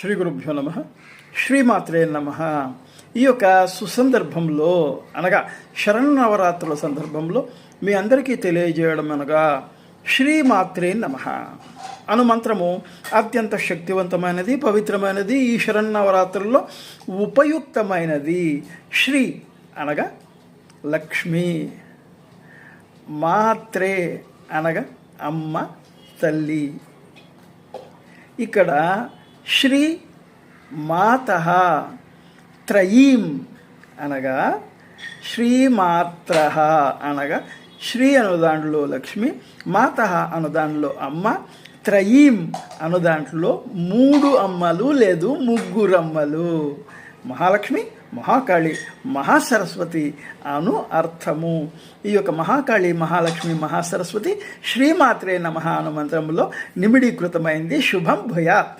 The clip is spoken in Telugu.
శ్రీ గురుభ్యో నమ. శ్రీమాత్రే నమ. ఈ యొక్క సుసందర్భంలో అనగా శరన్నవరాత్రుల సందర్భంలో మీ అందరికీ తెలియజేయడం అనగా శ్రీమాత్రే నమ అను మంత్రము అత్యంత శక్తివంతమైనది, పవిత్రమైనది, ఈ శరన్నవరాత్రుల్లో ఉపయుక్తమైనది. శ్రీ అనగా లక్ష్మి, మాత్రే అనగా అమ్మ, తల్లి. ఇక్కడ శ్రీ మాతః త్రయీం అనగా శ్రీమాత్రః అనగా శ్రీ అను దాంట్లో లక్ష్మి, మాతః అను దాంట్లో అమ్మ, త్రయీం అను దాంట్లో మూడు అమ్మలు లేదు ముగ్గురు అమ్మలు. మహాలక్ష్మి, మహాకాళి, మహాసరస్వతి అను అర్థము. ఈ యొక్క మహాకాళి, మహాలక్ష్మి, మహాసరస్వతి శ్రీమాత్రే నమః అను మంత్రములో నిమిడీకృతమైంది. శుభం భూయాత్.